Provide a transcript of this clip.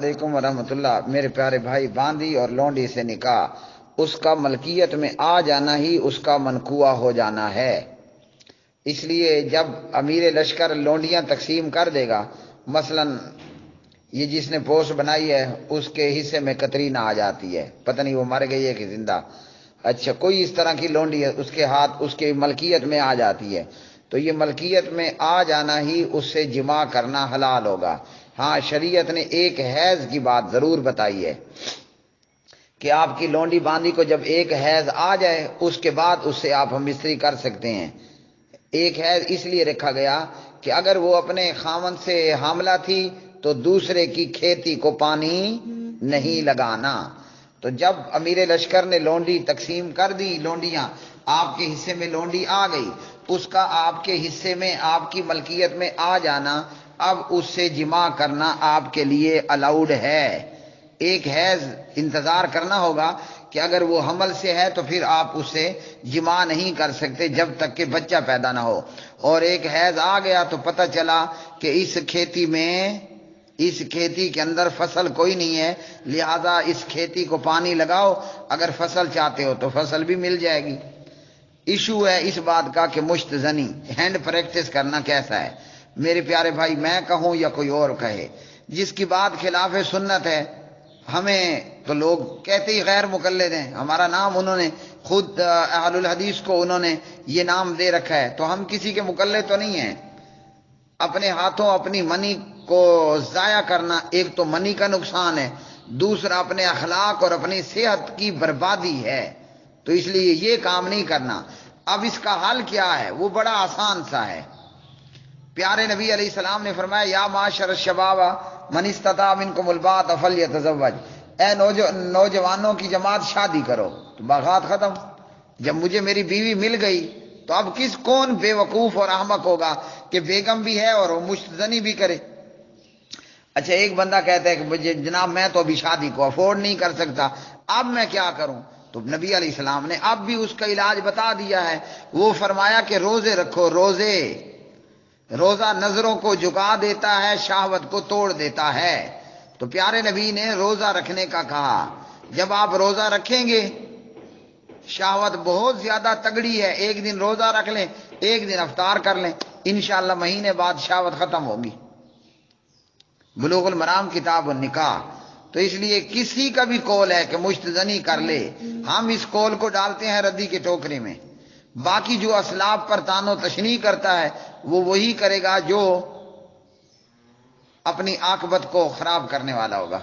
علیکم ورحمۃ اللہ۔ میرے پیارے بھائی، باندی اور لونڈی سے نکاح، اس کا ملکیت میں آ جانا ہی اس کا منقوع ہو جانا ہے۔ اس لیے جب امیر لشکر لونڈیاں تقسیم کر دے گا، مثلا یہ جس نے پوسٹ بنائی ہے اس کے حصے میں کترینہ آ جاتی ہے، پتہ نہیں وہ مر گئی ہے کہ زندہ، اچھا کوئی اس طرح کی لونڈی ہے، اس کے ہاتھ اس کے ملکیت میں آ جاتی ہے، تو یہ ملکیت میں آ جانا ہی اس سے جمع کرنا حلال ہوگا۔ ہاں، شریعت نے ایک حیض کی بات ضرور بتائی ہے کہ آپ کی لونڈی باندی کو جب ایک حیض آ جائے اس کے بعد اس سے آپ ہم مستری کر سکتے ہیں۔ ایک حیض اس لیے رکھا گیا کہ اگر وہ اپنے خامن سے حاملہ تھی تو دوسرے کی کھیتی کو پانی نہیں لگانا۔ تو جب امیر لشکر نے لونڈی تقسیم کر دی، لونڈیاں آپ کے حصے میں لونڈی آ گئی، اس کا آپ کے حصے میں آپ کی ملکیت میں آ جانا، اب اس سے جمع کرنا آپ کے لیے الاؤڈ ہے۔ ایک حیض انتظار کرنا ہوگا کہ اگر وہ حمل سے ہے تو پھر آپ اس سے جمع نہیں کر سکتے جب تک کہ بچہ پیدا نہ ہو، اور ایک حیض آ گیا تو پتہ چلا کہ اس کھیتی کے اندر فصل کوئی نہیں ہے، لہذا اس کھیتی کو پانی لگاؤ، اگر فصل چاہتے ہو تو فصل بھی مل جائے گی۔ ایشو ہے اس بات کا کہ مشت زنی ہینڈ پریکٹس کرنا کیسا ہے۔ میرے پیارے بھائی، میں کہوں یا کوئی اور کہے، جس کی بات خلاف سنت ہے، ہمیں تو لوگ کہتے ہی غیر مقلد ہیں، ہمارا نام انہوں نے خود اہل الحدیث کو انہوں نے یہ نام دے رکھا ہے، تو ہم کسی کے مقلد تو نہیں ہیں۔ اپنے ہاتھوں اپنی منی کو ضائع کرنا ایک تو منی کا نقصان ہے، دوسرا اپنے اخلاق اور اپنی صحت کی بربادی ہے، تو اس لیے یہ کام نہیں کرنا۔ اب اس کا حل کیا ہے؟ وہ بڑا آسان سا ہے۔ پیارے نبی علیہ السلام نے فرمایا، یا معاشر الشباب من استطاع منکم الباءۃ فلیتزوج، اے نوجوانوں کی جماعت، شادی کرو۔ تو باغات ختم۔ جب مجھے میری بیوی مل گئی تو اب کون بے وقوف اور احمق ہوگا کہ بیگم بھی ہے اور وہ مشتزنی بھی کرے؟ اچھا، ایک بندہ کہتا ہے کہ مجھے جناب میں تو ابھی شادی کو افورڈ نہیں کر سکتا، اب میں کیا کروں؟ تو نبی علیہ السلام نے اب بھی اس کا علاج بتا دیا ہے۔ وہ فرمایا کہ روزے رکھو، روزہ نظروں کو جھکا دیتا ہے، شہوت کو توڑ دیتا ہے۔ تو پیارے نبی نے روزہ رکھنے کا کہا۔ جب آپ روزہ رکھیں گے، شہوت بہت زیادہ تگڑی ہے، ایک دن روزہ رکھ لیں، ایک دن افطار کر لیں، انشاءاللہ مہینے بعد شہوت ختم ہوگی۔ بلوغ المرام کتاب النکاح۔ تو اس لیے کسی کا بھی قول ہے کہ مشتزنی کر لے، ہم اس قول کو ڈالتے ہیں ردی کے ٹوکرے میں۔ باقی جو اسلاف پر تان و تشنیع کرتا ہے وہ وہی کرے گا جو اپنی عاقبت کو خراب کرنے والا ہوگا۔